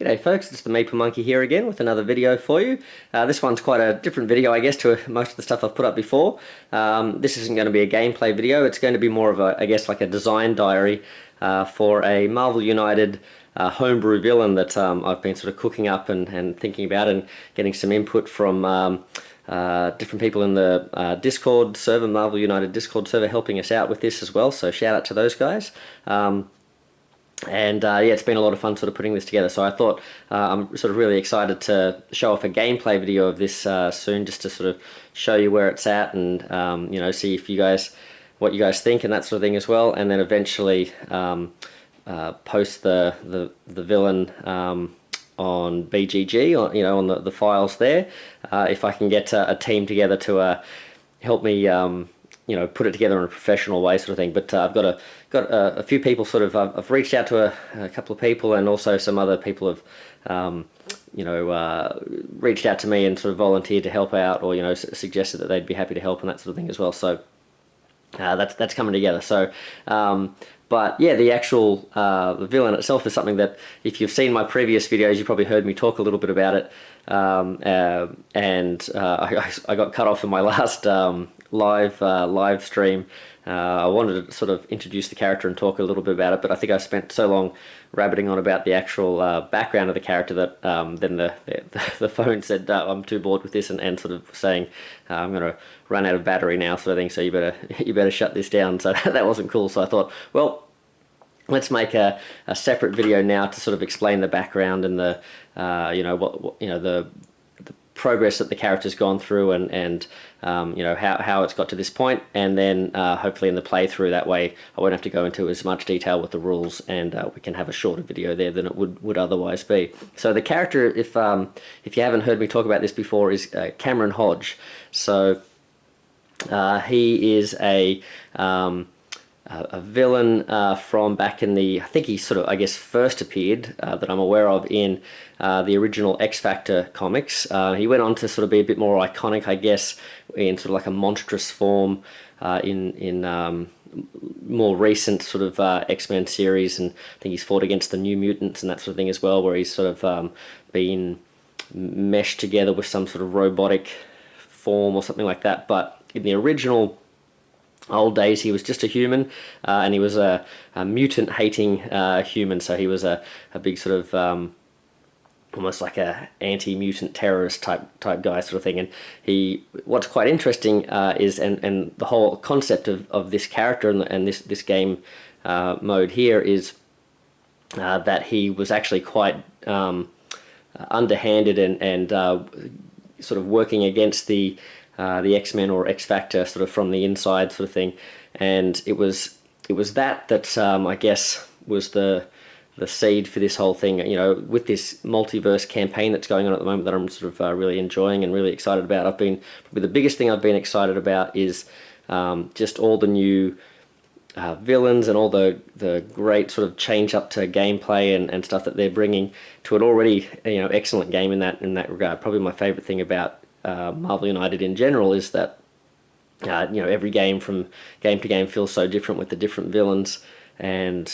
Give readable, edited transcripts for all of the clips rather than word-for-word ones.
G'day folks, it's the Maple Monkey here again with another video for you. This one's quite a different video, I guess, to most of the stuff I've put up before. This isn't going to be a gameplay video, it's going to be more of a, I guess, like a design diary for a Marvel United homebrew villain that I've been sort of cooking up and thinking about and getting some input from different people in the Discord server, Marvel United Discord server, helping us out with this as well, so shout out to those guys. Yeah, it's been a lot of fun sort of putting this together, so I thought I'm sort of really excited to show off a gameplay video of this soon, just to sort of show you where it's at and you know, see if what you guys think and that sort of thing as well, and then eventually post the villain on BGG, or you know, on the files there, if I can get a team together to help me you know, put it together in a professional way, sort of thing. But I've got a few people sort of, I've reached out to a couple of people, and also some other people have you know, reached out to me and sort of volunteered to help out, or you know, suggested that they'd be happy to help and that sort of thing as well. So that's coming together. So but yeah, the actual the villain itself is something that, if you've seen my previous videos, you probably heard me talk a little bit about it. I got cut off in my last live stream. I wanted to sort of introduce the character and talk a little bit about it, but I think I spent so long rabbiting on about the actual background of the character that then the phone said, I'm too bored with this, and sort of saying, I'm going to run out of battery now, sort of thing, so you better shut this down. So that wasn't cool. So I thought, well, let's make a separate video now to sort of explain the background and the you know, what you know, the progress that the character's gone through, and you know, how it's got to this point, and then hopefully in the playthrough, that way I won't have to go into as much detail with the rules, and we can have a shorter video there than it would otherwise be. So the character, if you haven't heard me talk about this before, is Cameron Hodge. So he is a villain from back in the, I think he sort of, I guess, first appeared, that I'm aware of, in the original X Factor comics. He went on to sort of be a bit more iconic, I guess, in sort of like a monstrous form in more recent sort of X-Men series, and I think he's fought against the New Mutants and that sort of thing as well, where he's sort of been meshed together with some sort of robotic form or something like that. But in the original old days, he was just a human, and he was a mutant-hating human, so he was a big sort of almost like a anti-mutant terrorist type guy, sort of thing. And what's quite interesting is, and the whole concept of this character and this game mode here is that he was actually quite underhanded and sort of working against the X-Men or X Factor sort of from the inside, sort of thing. And it was that I guess was the seed for this whole thing, you know, with this multiverse campaign that's going on at the moment, that I'm sort of really enjoying and really excited about. Probably the biggest thing I've been excited about is just all the new villains and all the great sort of change up to gameplay and stuff that they're bringing to an already, you know, excellent game in that regard. Probably my favorite thing about Marvel United in general is that you know, every game from game to game feels so different with the different villains, and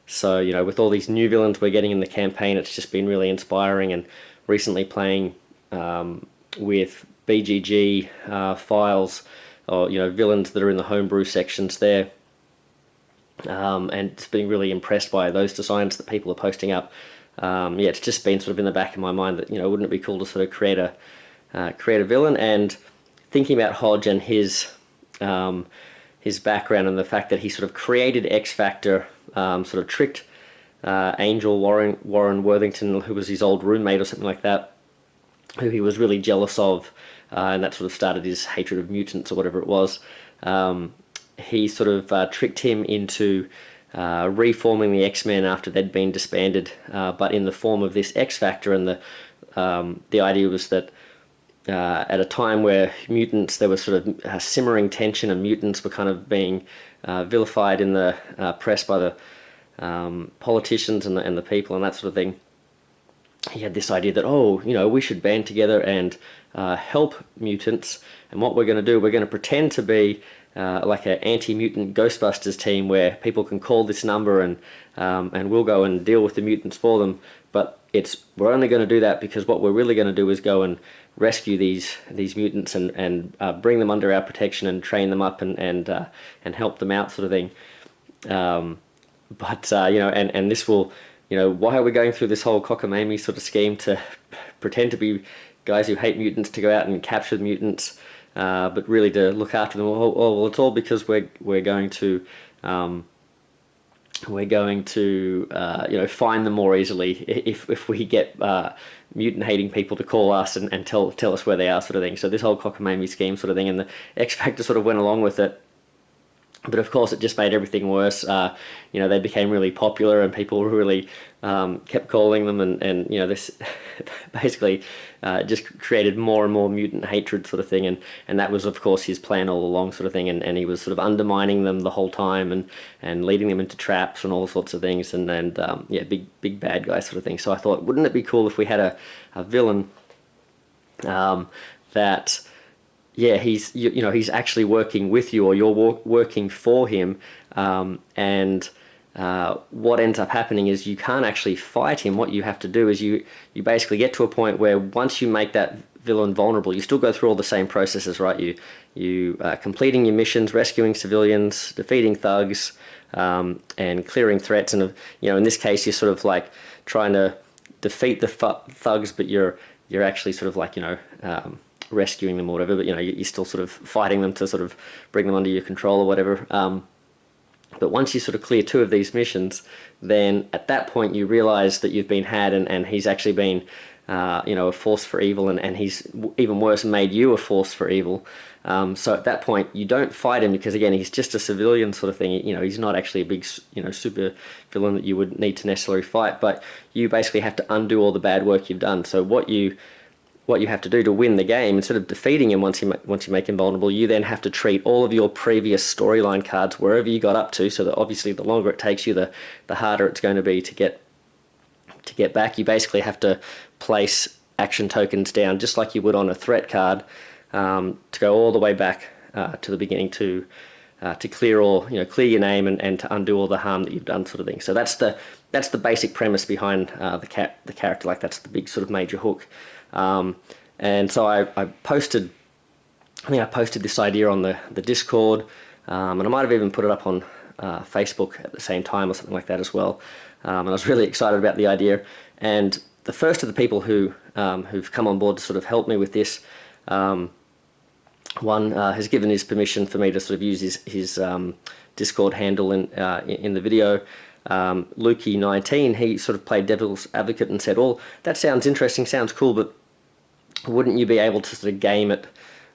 so you know, with all these new villains we're getting in the campaign, it's just been really inspiring. And recently playing with BGG files, or you know, villains that are in the homebrew sections there, and just being really impressed by those designs that people are posting up. Yeah, it's just been sort of in the back of my mind that, you know, wouldn't it be cool to sort of create a villain. And thinking about Hodge and his background, and the fact that he sort of created X Factor, sort of tricked Angel Warren Worthington, who was his old roommate or something like that, who he was really jealous of, and that sort of started his hatred of mutants or whatever it was. He sort of tricked him into reforming the X-Men after they'd been disbanded, but in the form of this X Factor. And the idea was that at a time where mutants, there was sort of simmering tension, and mutants were kind of being vilified in the press by the politicians and the people and that sort of thing. He had this idea that, oh, you know, we should band together and help mutants. And what we're going to do, we're going to pretend to be like an anti-mutant Ghostbusters team where people can call this number and we'll go and deal with the mutants for them. But we're only going to do that because what we're really going to do is go and rescue these mutants and bring them under our protection and train them up and help them out, sort of thing. And this will, why are we going through this whole cockamamie sort of scheme to pretend to be guys who hate mutants to go out and capture the mutants, but really to look after them? Well, it's all because we're going to find them more easily if we get mutant hating people to call us and tell us where they are, sort of thing. So this whole cockamamie scheme sort of thing, and the X Factor sort of went along with it. But of course, it just made everything worse. They became really popular, and people really kept calling them, and this basically just created more and more mutant hatred, sort of thing. And that was, of course, his plan all along, sort of thing. And he was sort of undermining them the whole time, and leading them into traps and all sorts of things. Big bad guy sort of thing. So I thought, wouldn't it be cool if we had a villain that, yeah, he's actually working with you, or you're working for him, and what ends up happening is you can't actually fight him. What you have to do is you basically get to a point where once you make that villain vulnerable, you still go through all the same processes, right? You completing your missions, rescuing civilians, defeating thugs, and clearing threats. And in this case, you're sort of like trying to defeat the thugs, but you're actually sort of like rescuing them or whatever, but you're still sort of fighting them to sort of bring them under your control or whatever. But once you sort of clear 2 of these missions, then at that point you realize that you've been had, and he's actually been a force for evil, and he's even worse, made you a force for evil. So at that point you don't fight him, because again, he's just a civilian sort of thing. He's not actually a big super villain that you would need to necessarily fight, but you basically have to undo all the bad work you've done. So what you have to do to win the game, instead of defeating him once you make him vulnerable, you then have to treat all of your previous storyline cards wherever you got up to, so that obviously the longer it takes you, the harder it's going to be to get back. You basically have to place action tokens down just like you would on a threat card, to go all the way back to the beginning to clear your name and to undo all the harm that you've done, sort of thing. So that's the basic premise behind the character. Like, that's the big sort of major hook. And so I posted this idea on the Discord, and I might have even put it up on Facebook at the same time or something like that as well. And I was really excited about the idea. And the first of the people who've come on board to sort of help me with this, one has given his permission for me to sort of use his Discord handle in the video. Lukey19, he sort of played devil's advocate and said, "Oh, that sounds interesting, sounds cool, but wouldn't you be able to sort of game it,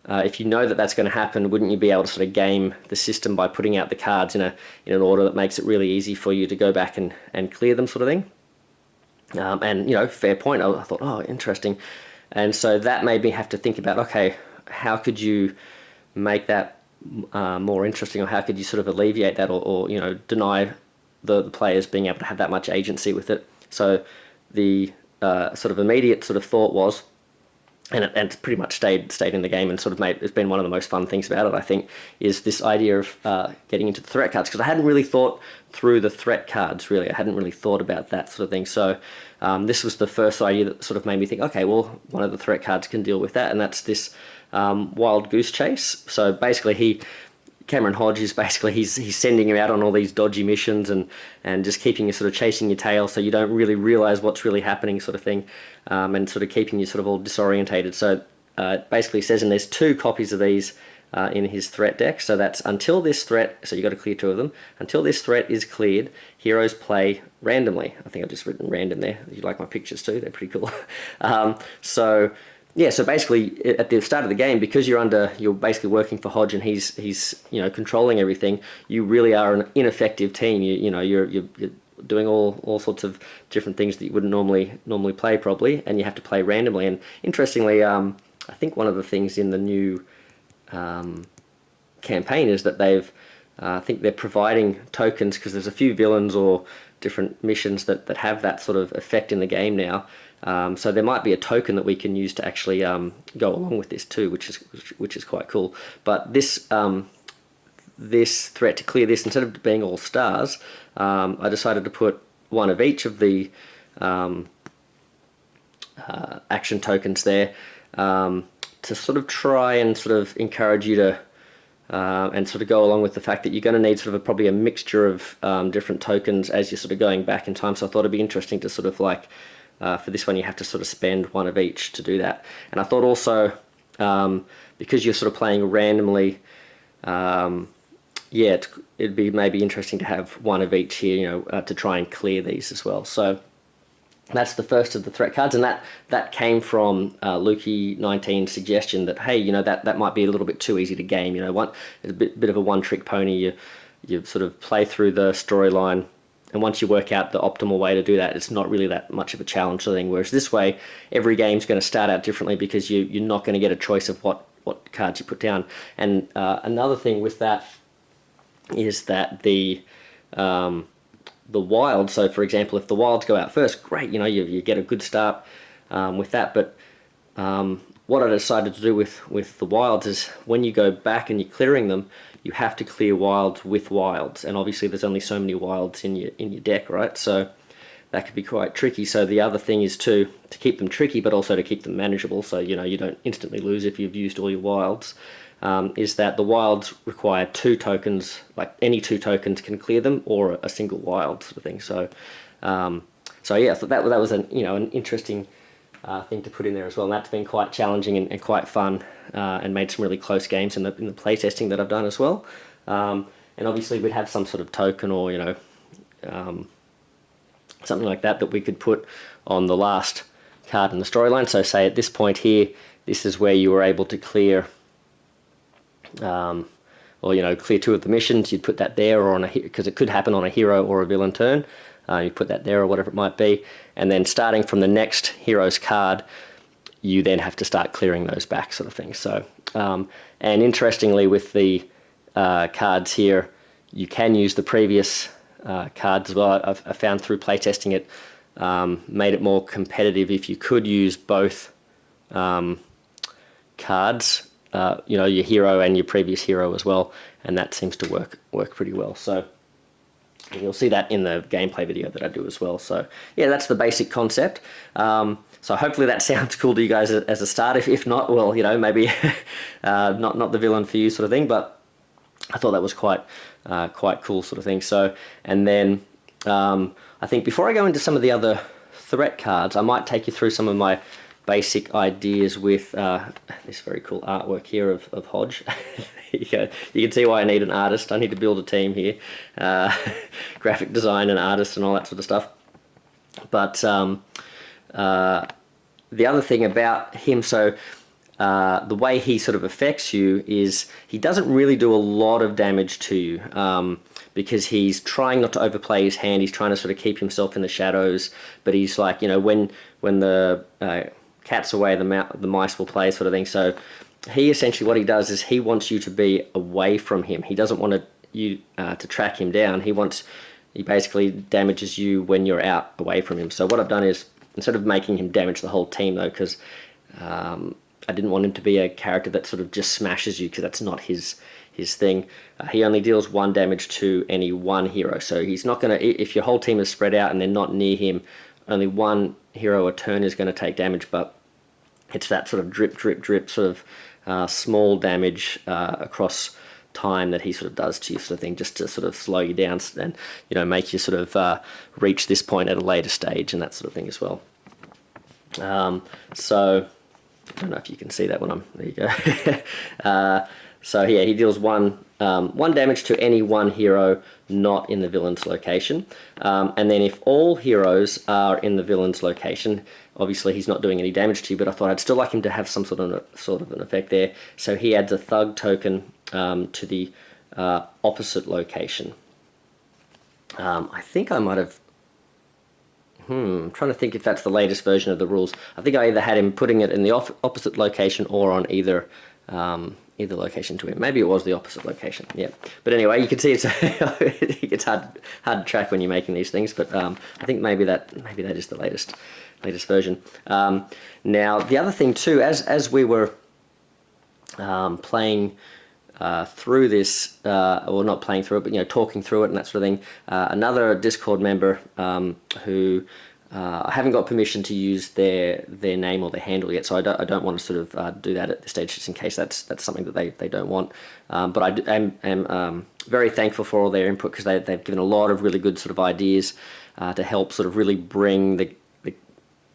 if you know that that's going to happen, wouldn't you be able to sort of game the system by putting out the cards in an order that makes it really easy for you to go back and clear them," sort of thing? And fair point. I thought, oh, interesting. And so that made me have to think about, okay, how could you make that more interesting, or how could you sort of alleviate that, or deny the players being able to have that much agency with it? So the sort of immediate sort of thought was, and it's pretty much stayed in the game, and sort of it's been one of the most fun things about it, I think, is this idea of getting into the threat cards, because I hadn't really thought through the threat cards, really. I hadn't really thought about that sort of thing. So this was the first idea that sort of made me think, okay, well, one of the threat cards can deal with that, and that's this Wild Goose Chase. So basically Cameron Hodge is basically, he's sending you out on all these dodgy missions and just keeping you sort of chasing your tail, so you don't really realize what's really happening, sort of thing, and sort of keeping you sort of all disorientated. So it basically says, and there's 2 copies of these in his threat deck. So that's until this threat, so you got to clear 2 of them. Until this threat is cleared, heroes play randomly. I think I've just written random there. You like my pictures too? They're pretty cool. So basically at the start of the game, because you're basically working for Hodge, and he's controlling everything, you really are an ineffective team. You're doing all sorts of different things that you wouldn't normally play, probably, and you have to play randomly. And interestingly, I think one of the things in the new campaign is that I think they're providing tokens, because there's a few villains or different missions that have that sort of effect in the game now. So there might be a token that we can use to actually go along with this too, which is quite cool. But this this threat, to clear this, instead of being all stars, I decided to put one of each of the action tokens there, to sort of try and sort of encourage you to and sort of go along with the fact that you're going to need sort of probably a mixture of different tokens as you're sort of going back in time. So I thought it'd be interesting to sort of like, for this one you have to sort of spend one of each to do that. And I thought also, because you're sort of playing randomly, yeah, it'd be maybe interesting to have one of each here, you know, to try and clear these as well. So that's the first of the threat cards, and that came from Lukey19's suggestion that, hey, you know, that might be a little bit too easy to game. You know, it's a bit of a one-trick pony. You sort of play through the storyline, and once you work out the optimal way to do that, it's not really that much of a challenge sort of thing. Whereas this way, every game's going to start out differently because you're not going to get a choice of what cards you put down. And another thing with that is that the wild, so for example, if the wilds go out first, great, you know, you get a good start with that. But what I decided to do with the wilds is, when you go back and you're clearing them, you have to clear wilds with wilds, and obviously there's only so many wilds in your deck, right? So that could be quite tricky. So the other thing is to keep them tricky, but also to keep them manageable, so you know you don't instantly lose if you've used all your wilds. Is that the wilds require 2 tokens, like any 2 tokens can clear them, or a single wild sort of thing. So, so yeah, so that was an interesting thing to put in there as well, and that's been quite challenging and quite fun, and made some really close games in the play testing that I've done as well. And obviously we'd have some sort of token, or something like that we could put on the last card in the storyline. So say at this point here, this is where you were able to clear, or clear 2 of the missions. You'd put that there, or on because it could happen on a hero or a villain turn. You put that there, or whatever it might be, and then starting from the next hero's card, you then have to start clearing those back, sort of thing. So, and interestingly, with the cards here, you can use the previous cards as well. I found through playtesting it made it more competitive if you could use both cards. Your hero and your previous hero as well, and that seems to work pretty well. So you'll see that in the gameplay video that I do as well. So yeah, that's the basic concept. So hopefully that sounds cool to you guys as a start. If not, well, maybe not the villain for you sort of thing. But I thought that was quite cool sort of thing. So, and then I think before I go into some of the other threat cards, I might take you through some of my basic ideas with this very cool artwork here of Hodge. You can see why I need an artist. I need to build a team here, graphic design and artist and all that sort of stuff. But the other thing about him, so the way he sort of affects you is he doesn't really do a lot of damage to you, because he's trying not to overplay his hand. He's trying to sort of keep himself in the shadows, but he's like, when the cat's away, the mice will play, sort of thing. So he essentially, what he does is he wants you to be away from him. He doesn't want you to track him down. He basically damages you when you're out away from him. So what I've done is, instead of making him damage the whole team though, because I didn't want him to be a character that sort of just smashes you, because that's not his thing. He only deals 1 damage to any 1 hero. So he's not going to, if your whole team is spread out and they're not near him, only 1 hero a turn is going to take damage. But it's that sort of drip, drip, drip sort of small damage across time that he sort of does to you, sort of thing, just to sort of slow you down and make you sort of reach this point at a later stage and that sort of thing as well. So I don't know if you can see that when there you go. So yeah, he deals 1 damage to any 1 hero not in the villain's location, and then if all heroes are in the villain's location, obviously he's not doing any damage to you, but I thought I'd still like him to have some sort of an effect there. So he adds a thug token to the opposite location. I think I might have. I'm trying to think if that's the latest version of the rules. I think I either had him putting it in the opposite location or on either location to him. Maybe it was the opposite location. Yeah. But anyway, you can see it's hard to track when you're making these things. But I think maybe that is the latest version. Now the other thing too, as we were playing through this, or not playing through it, but talking through it and that sort of thing. Another Discord member who I haven't got permission to use their name or their handle yet, so I don't want to sort of do that at this stage, just in case that's something that they don't want. But I am very thankful for all their input, because they've given a lot of really good sort of ideas to help sort of really bring the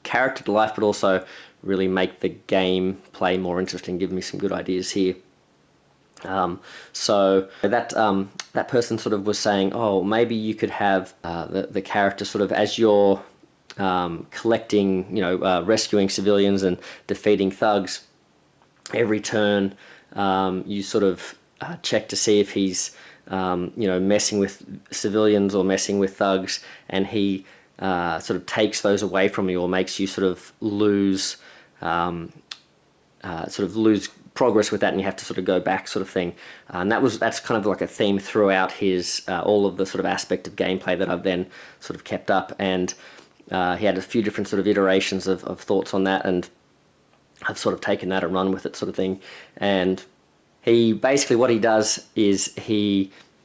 character to life, but also really make the game play more interesting. Give me some good ideas here. So that person sort of was saying, oh, maybe you could have the character sort of, as you're collecting, rescuing civilians and defeating thugs, every turn you sort of check to see if he's messing with civilians or messing with thugs, and he sort of takes those away from you, or makes you sort of lose progress with that, and you have to sort of go back, sort of thing. And that's kind of like a theme throughout his all of the sort of aspect of gameplay that I've then sort of kept up. And he had a few different sort of iterations of thoughts on that, and I've sort of taken that and run with it, sort of thing. And he basically, what he does is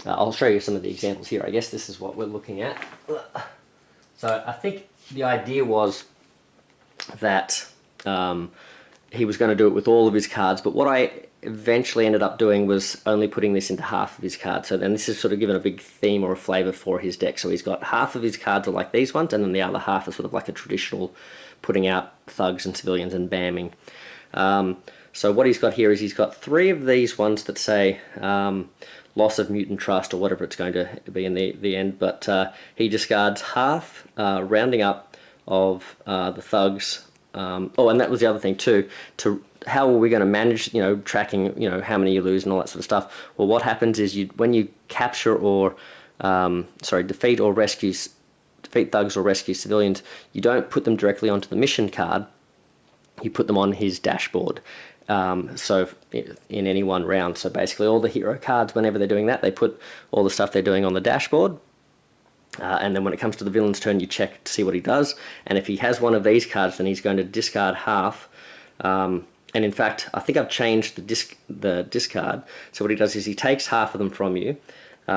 I'll show you some of the examples here. I guess this is what we're looking at. So I think the idea was that he was going to do it with all of his cards, but what I eventually ended up doing was only putting this into half of his cards. So then this is sort of given a big theme or a flavour for his deck. So he's got half of his cards are like these ones, and then the other half is sort of like a traditional putting out thugs and civilians and bamming. So what he's got here is he's got 3 of these ones that say loss of mutant trust, or whatever it's going to be in the end, but he discards half, rounding up, of the thugs. Oh, and that was the other thing too. How are we going to manage, tracking, how many you lose and all that sort of stuff? Well, what happens is when you capture or, defeat thugs or rescue civilians, you don't put them directly onto the mission card. You put them on his dashboard. So in any one round. So basically all the hero cards, whenever they're doing that, they put all the stuff they're doing on the dashboard. And then when it comes to the villain's turn, you check to see what he does. And if he has one of these cards, then he's going to discard half. And in fact, I think I've changed the discard. So what he does is he takes half of them from you.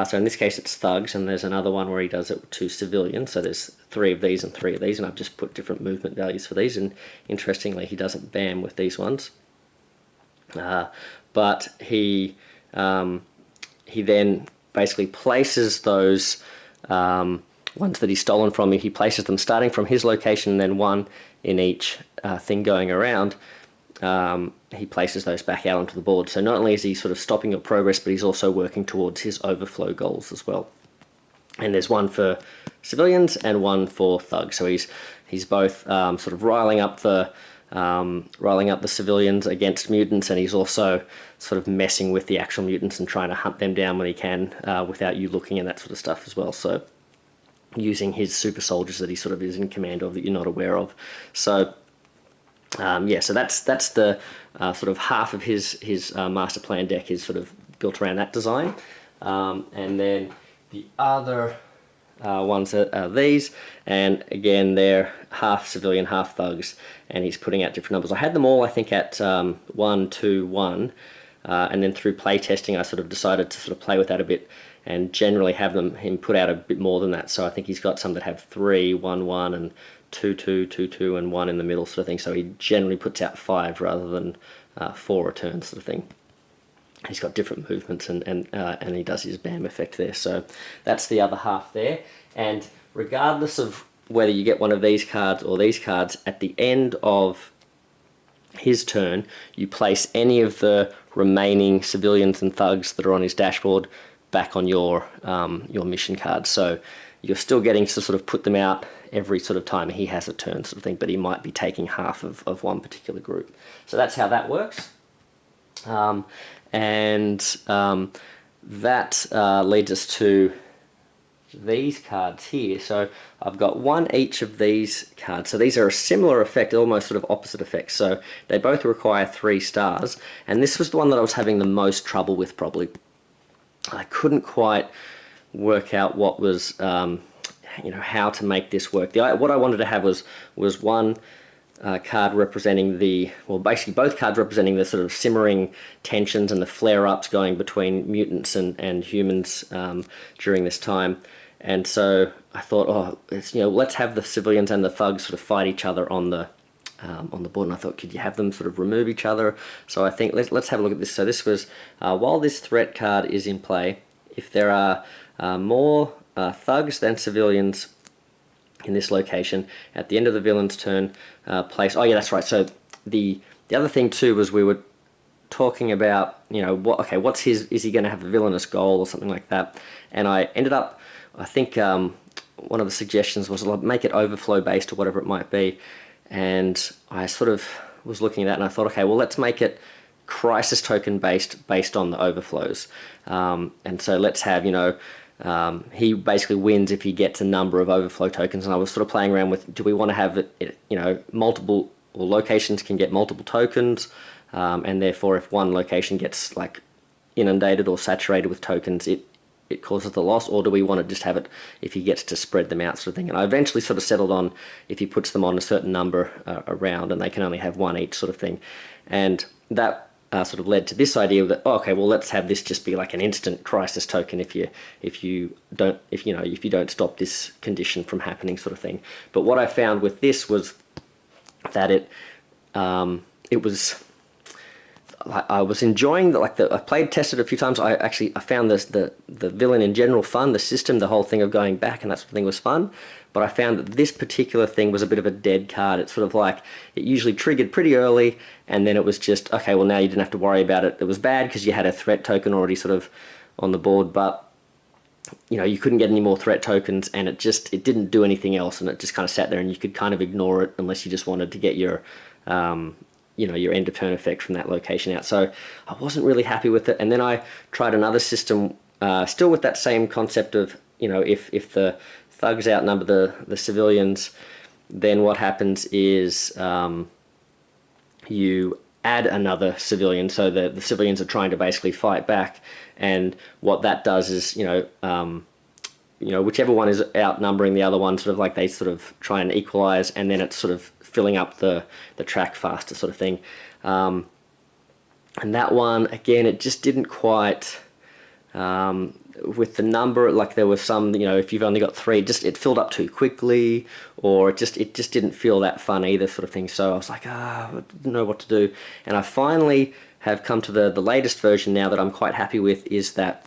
So in this case, it's thugs, and there's another one where he does it to civilians. So there's 3 of these and 3 of these, and I've just put different movement values for these. And interestingly, he doesn't bam with these ones. But he then basically places those ones that he's stolen from you. He places them starting from his location, and then one in each thing going around. He places those back out onto the board. So not only is he sort of stopping your progress, but he's also working towards his overflow goals as well. And there's one for civilians and one for thugs. So he's both sort of riling up the civilians against mutants, and he's also sort of messing with the actual mutants and trying to hunt them down when he can without you looking, and that sort of stuff as well. So using his super soldiers that he sort of is in command of that you're not aware of. So so that's the sort of half of his master plan deck is sort of built around that design. And then the other ones are these, and again they're half civilian, half thugs, and he's putting out different numbers. I had them all, I think, at 1, 2, 1, and then through play testing I sort of decided to sort of play with that a bit and generally have him put out a bit more than that. So I think he's got some that have 3, 1, 1, and 2, 2, 2, 2, and 1 in the middle, sort of thing. So he generally puts out 5 rather than 4 returns, sort of thing. He's got different movements, and he does his BAM effect there. So that's the other half there. And regardless of whether you get one of these cards or these cards, at the end of his turn, you place any of the remaining civilians and thugs that are on his dashboard back on your mission card. So you're still getting to sort of put them out every sort of time he has a turn, sort of thing, but he might be taking half of one particular group. So that's how that works. That leads us to these cards here. So I've got one each of these cards. So these are a similar effect, almost sort of opposite effects. So they both require 3 stars, and this was the one that I was having the most trouble with, probably. I couldn't quite work out what was, how to make this work. What I wanted to have was one card representing basically both cards representing the sort of simmering tensions and the flare-ups going between mutants and humans during this time. And so I thought, let's have the civilians and the thugs sort of fight each other on the board. And I thought, could you have them sort of remove each other? So I think let's have a look at this. So this was while this threat card is in play, if there are more thugs than civilians in this location at the end of the villain's turn, place. Oh yeah, that's right. So the other thing too was we were talking about, what's his? Is he going to have a villainous goal or something like that? And I ended up, I think one of the suggestions was make it overflow based or whatever it might be. And I sort of was looking at that and I thought, okay, well, let's make it crisis token based on the overflows. And so let's have, he basically wins if he gets a number of overflow tokens. And I was sort of playing around with, do we want to have it, multiple, or locations can get multiple tokens, and therefore if one location gets like inundated or saturated with tokens, it causes the loss, or do we want to just have it if he gets to spread them out, sort of thing. And I eventually sort of settled on if he puts them on a certain number around and they can only have one each, sort of thing. And that sort of led to this idea that, let's have this just be like an instant crisis token if you don't stop this condition from happening, sort of thing. But what I found with this was that it was, I was enjoying I tested it a few times. I found the villain in general fun, the system, the whole thing of going back and that sort of thing was fun. But I found that this particular thing was a bit of a dead card. It's sort of like, it usually triggered pretty early, and then it was just, okay, well now you didn't have to worry about it. It was bad because you had a threat token already sort of on the board, but you couldn't get any more threat tokens, and it didn't do anything else, and it just kind of sat there, and you could kind of ignore it unless you just wanted to get your your end of turn effect from that location out. So I wasn't really happy with it. And then I tried another system, still with that same concept of, if the thugs outnumber the civilians, then what happens is you add another civilian. So the civilians are trying to basically fight back. And what that does is, whichever one is outnumbering the other one, sort of like they sort of try and equalize, and then it's sort of filling up the track faster, sort of thing. And that one, again, it just didn't quite, with the number, like there was some, if you've only got 3, it filled up too quickly, or it just didn't feel that fun either, sort of thing. So I was like, I didn't know what to do. And I finally have come to the latest version now that I'm quite happy with, is that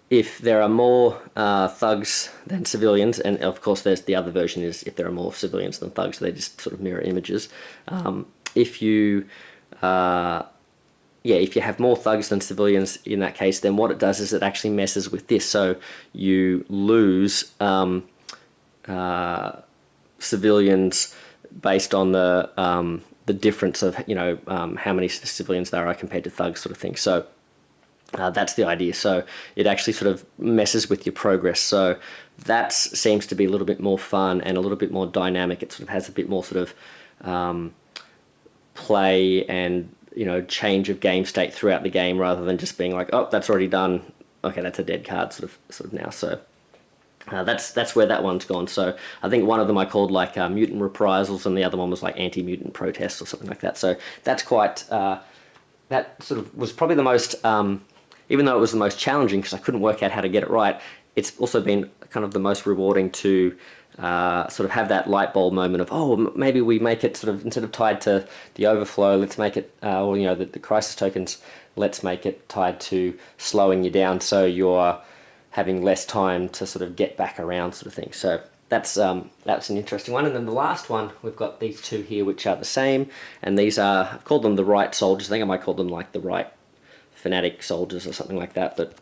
if there are more thugs than civilians, and of course there's the other version is if there are more civilians than thugs, they just sort of mirror images. If you have more thugs than civilians in that case, then what it does is it actually messes with this. So you lose civilians based on the difference of how many civilians there are compared to thugs, sort of thing. So that's the idea. So it actually sort of messes with your progress. So that seems to be a little bit more fun and a little bit more dynamic. It sort of has a bit more sort of play and change of game state throughout the game, rather than just being like, oh, that's already done. Okay, that's a dead card sort of now. So that's where that one's gone. So I think one of them I called like mutant reprisals, and the other one was like anti-mutant protests or something like that. So that's quite that sort of was probably the most. Even though it was the most challenging because I couldn't work out how to get it right, it's also been kind of the most rewarding to sort of have that light bulb moment of, maybe we make it sort of, instead of tied to the overflow, let's make it, the crisis tokens, let's make it tied to slowing you down so you're having less time to sort of get back around, sort of thing. So that's an interesting one. And then the last one, we've got these two here which are the same, and these are, I've called them the right soldiers. I think I might call them like the right fanatic soldiers or something like that, but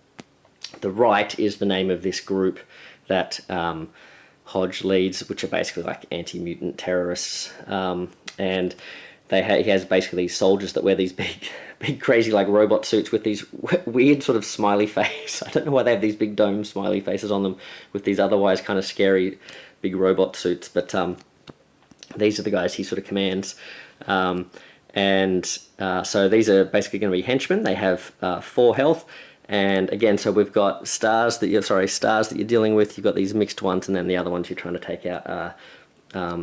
the right is the name of this group that Hodge leads, which are basically like anti-mutant terrorists, and he has basically these soldiers that wear these big crazy like robot suits with these weird sort of smiley face. I don't know why they have these big dome smiley faces on them with these otherwise kind of scary big robot suits, but these are the guys he sort of commands. So these are basically going to be henchmen. They have 4 health, and again, so we've got stars that you're dealing with. You've got these mixed ones, and then the other ones you're trying to take out are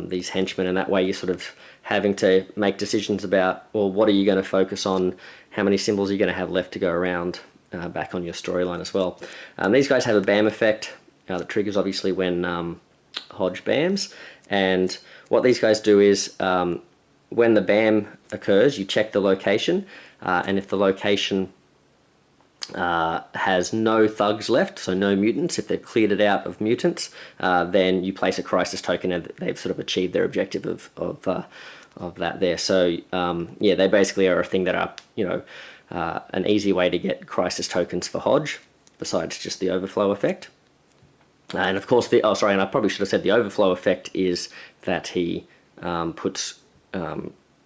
these henchmen, and that way you're sort of having to make decisions about, well, what are you going to focus on, how many symbols are you going to have left to go around back on your storyline as well. These guys have a BAM effect that triggers obviously when Hodge BAMs, and what these guys do is when the BAM occurs, you check the location, and if the location has no thugs left, so no mutants, if they've cleared it out of mutants, then you place a crisis token and they've sort of achieved their objective of that there. So yeah, they basically are a thing that are, you know, an easy way to get crisis tokens for Hodge, besides just the overflow effect. And of course, and I probably should have said the overflow effect is that he puts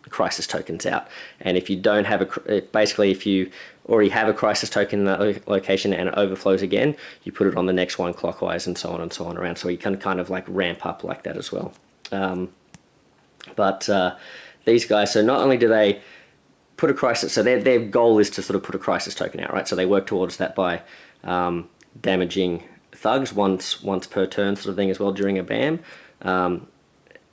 crisis tokens out. And if you don't have basically if you already have a crisis token in that location and it overflows again, you put it on the next one clockwise and so on around. So you can kind of like ramp up like that as well. But these guys, so not only do they put a crisis, so their goal is to sort of put a crisis token out, right? So they work towards that by damaging thugs once per turn sort of thing as well during a BAM.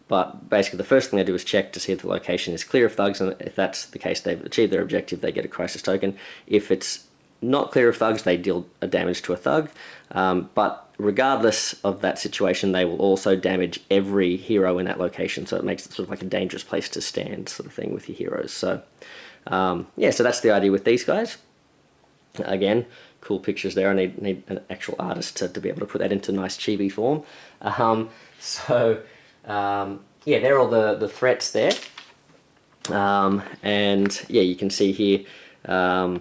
But basically the first thing they do is check to see if the location is clear of thugs, and if that's the case, they've achieved their objective, they get a crisis token. If it's not clear of thugs, they deal a damage to a thug. But regardless of that situation, they will also damage every hero in that location, so it makes it sort of like a dangerous place to stand sort of thing with your heroes. So yeah, so that's the idea with these guys. Again, cool pictures there. I need an actual artist to be able to put that into nice chibi form. Yeah, they're all the threats there. And yeah, you can see here, yeah,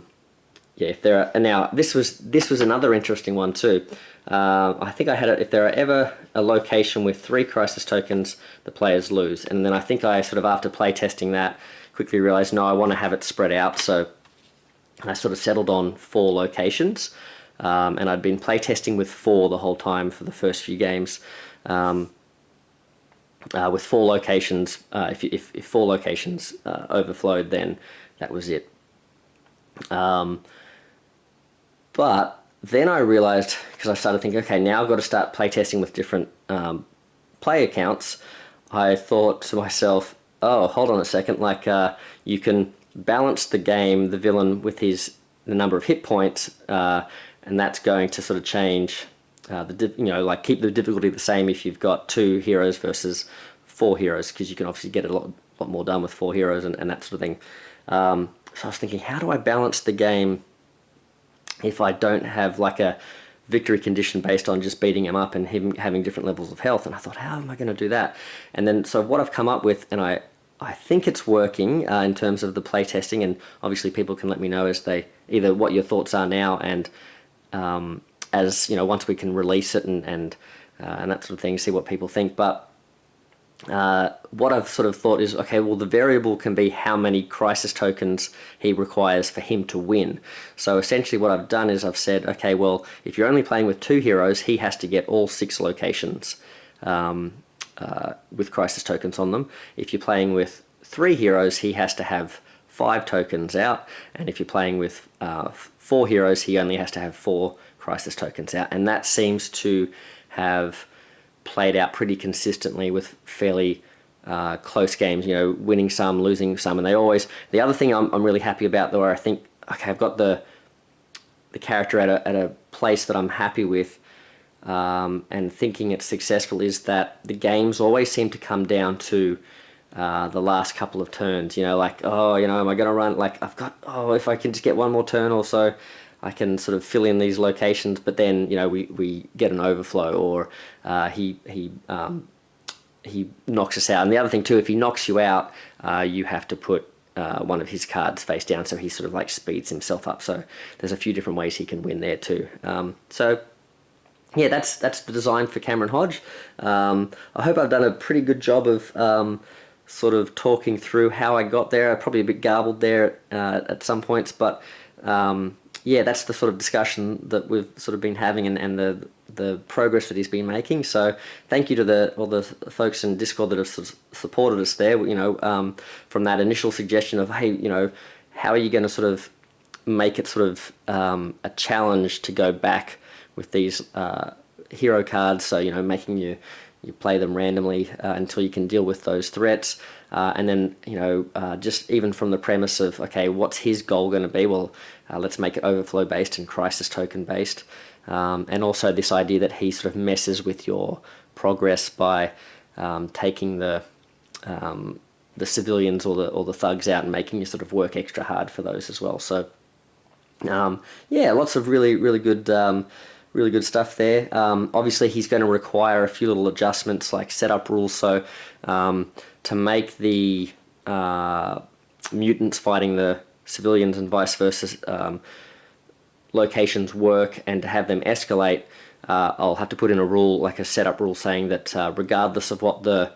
if there are, now this was another interesting one too. I think I had it, if there are ever a location with 3 crisis tokens, the players lose. And then I think I sort of, after play testing that, quickly realized, no, I want to have it spread out. So I sort of settled on 4 locations. And I'd been play testing with 4 the whole time for the first few games. With 4 locations, if 4 locations overflowed, then that was it. But then I realized, because I started thinking, okay, now I've got to start playtesting with different play accounts. I thought to myself, oh, hold on a second, like you can balance the game, the villain, with the number of hit points, and that's going to sort of change like keep the difficulty the same if you've got 2 heroes versus 4 heroes, because you can obviously get a lot more done with 4 heroes and that sort of thing. So I was thinking, how do I balance the game if I don't have like a victory condition based on just beating him up and him having different levels of health? And I thought, how am I going to do that? And then, so what I've come up with, and I think it's working in terms of the playtesting, and obviously people can let me know as either what your thoughts are now, and as you know, once we can release it and that sort of thing, see what people think. But what I've sort of thought is, okay, well, the variable can be how many crisis tokens he requires for him to win. So essentially what I've done is I've said, okay, well, if you're only playing with 2 heroes, he has to get all 6 locations with crisis tokens on them. If you're playing with 3 heroes, he has to have 5 tokens out, and if you're playing with 4 heroes, he only has to have 4 crisis tokens out. And that seems to have played out pretty consistently with fairly close games, you know, winning some, losing some. And the other thing I'm really happy about, though, I think, okay, I've got the character at a place that I'm happy with, and thinking it's successful, is that the games always seem to come down to the last couple of turns, you know, like, oh, you know, am I going to run, like, if I can just get one more turn or so, I can sort of fill in these locations, but then, you know, we get an overflow, or he knocks us out. And the other thing too, if he knocks you out, you have to put one of his cards face down, so he sort of like speeds himself up. So there's a few different ways he can win there too. So yeah, that's the design for Cameron Hodge. I hope I've done a pretty good job of sort of talking through how I got there. I'm probably a bit garbled there at some points, but yeah, that's the sort of discussion that we've sort of been having, and the progress that he's been making. So thank you to all the folks in Discord that have supported us there. You know, from that initial suggestion of, hey, you know, how are you going to sort of make it sort of a challenge to go back with these hero cards? So, you know, making you play them randomly until you can deal with those threats. And then, just even from the premise of, okay, what's his goal going to be? Well, let's make it overflow based and crisis token based. And also this idea that he sort of messes with your progress by taking the civilians or the thugs out and making you sort of work extra hard for those as well. So yeah, lots of really good stuff there. Obviously, he's going to require a few little adjustments like setup rules. So to make the mutants fighting the civilians and vice versa locations work, and to have them escalate, I'll have to put in a rule, like a setup rule, saying that regardless of what the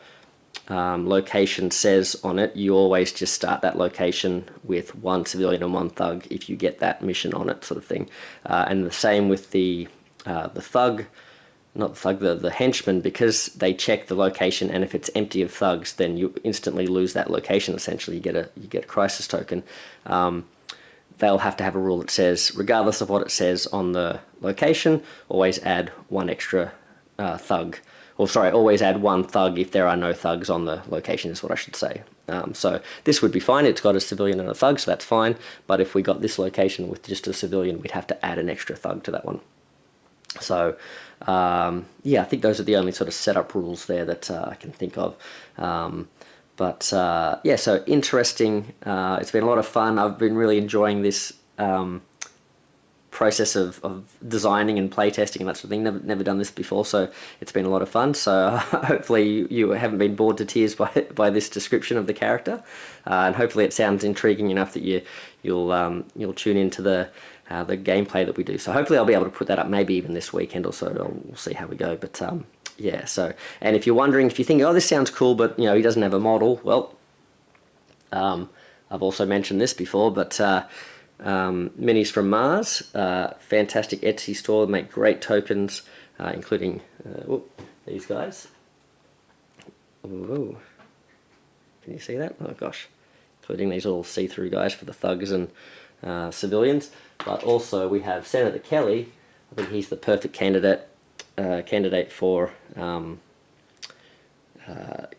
location says on it, you always just start that location with one civilian and one thug if you get that mission on it, sort of thing. And the same with the thug, not the thug, the henchman, because they check the location, and if it's empty of thugs, then you instantly lose that location. Essentially, you get a crisis token. They'll have to have a rule that says, regardless of what it says on the location, always add one extra thug. Or sorry, always add one thug if there are no thugs on the location, is what I should say. So this would be fine. It's got a civilian and a thug, so that's fine. But if we got this location with just a civilian, we'd have to add an extra thug to that one. So yeah, I think those are the only sort of setup rules there that I can think of. Yeah, so interesting. It's been a lot of fun. I've been really enjoying this process of designing and playtesting and that sort of thing. Never done this before, so it's been a lot of fun. So hopefully you haven't been bored to tears by this description of the character, and hopefully it sounds intriguing enough that you'll tune into the gameplay that we do. So hopefully I'll be able to put that up maybe even this weekend or so. We'll see how we go. But yeah, so, and if you're wondering, if you think, oh, this sounds cool, but he doesn't have a model, well, I've also mentioned this before, but Minis from Mars, fantastic Etsy store, make great tokens, including these guys. Ooh. Can you see that? Oh gosh, including these little see-through guys for the thugs and civilians. But also we have Senator Kelly. I think he's the perfect candidate for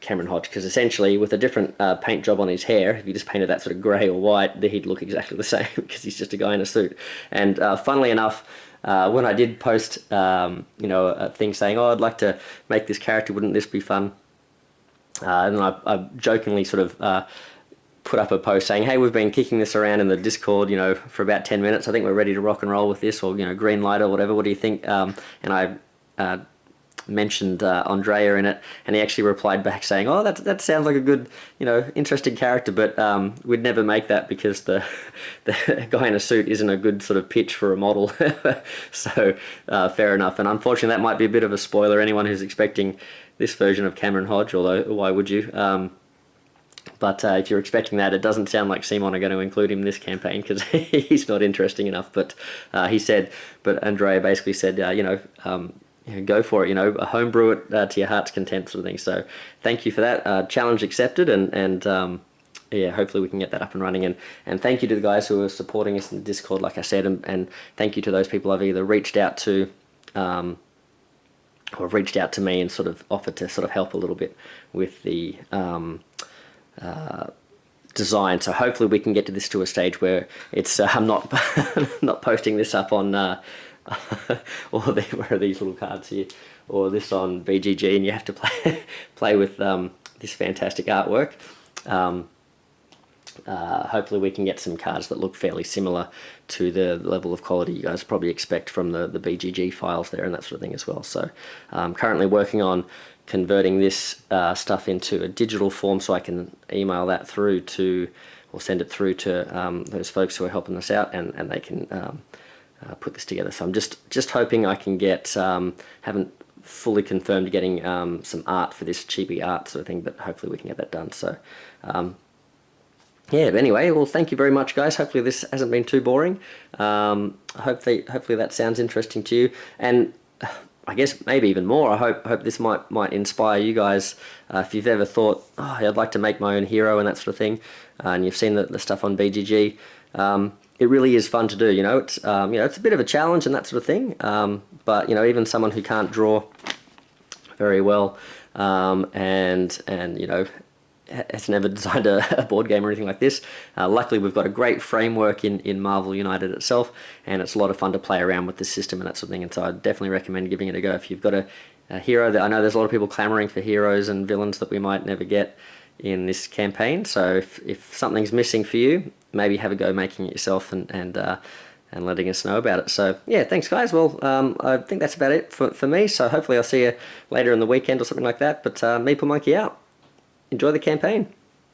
Cameron Hodge, because essentially with a different paint job on his hair, if you just painted that sort of grey or white, he'd look exactly the same because he's just a guy in a suit. And funnily enough, when I did post a thing saying, oh, I'd like to make this character, wouldn't this be fun? And then I jokingly sort of put up a post saying, hey, we've been kicking this around in the Discord, for about 10 minutes. I think we're ready to rock and roll with this, or, green light or whatever. What do you think? And I mentioned Andrea in it, and he actually replied back saying, oh, that sounds like a good, interesting character, but we'd never make that because the guy in a suit isn't a good sort of pitch for a model. So fair enough. And unfortunately, that might be a bit of a spoiler, anyone who's expecting this version of Cameron Hodge, although why would you? But if you're expecting that, it doesn't sound like Simon are going to include him in this campaign because he's not interesting enough. But but Andrea basically said, go for it, homebrew it to your heart's content, sort of thing. So thank you for that. Challenge accepted, and yeah, hopefully we can get that up and running. And thank you to the guys who are supporting us in the Discord, like I said, and thank you to those people I've either reached out to or reached out to me and sort of offered to sort of help a little bit with the design. So hopefully we can get to a stage where it's I'm not not posting this up on or where are these little cards here, or this on BGG, and you have to play with this fantastic artwork. Hopefully we can get some cards that look fairly similar to the level of quality you guys probably expect from the BGG files there and that sort of thing as well. So I'm currently working on converting this stuff into a digital form so I can email that through to, or send it through to those folks who are helping us out, and they can put this together. So I'm just hoping I can get, haven't fully confirmed getting some art for this chibi art sort of thing, but hopefully we can get that done. So yeah, but anyway, well, thank you very much, guys. Hopefully this hasn't been too boring. Hopefully that sounds interesting to you, and I guess maybe even more, I hope this might inspire you guys. If you've ever thought, oh, I'd like to make my own hero and that sort of thing, and you've seen the stuff on BGG, it really is fun to do. It's it's a bit of a challenge and that sort of thing. But even someone who can't draw very well, and you know, has never designed a board game or anything like this. Luckily, we've got a great framework in Marvel United itself, and it's a lot of fun to play around with the system and that sort of thing. And so I definitely recommend giving it a go if you've got a hero that I know there's a lot of people clamoring for heroes and villains that we might never get in this campaign. So if something's missing for you, maybe have a go making it yourself and letting us know about it. So yeah, thanks guys. Well, I think that's about it for me. So hopefully I'll see you later in the weekend or something like that. But Meeple Monkey out. Enjoy the campaign.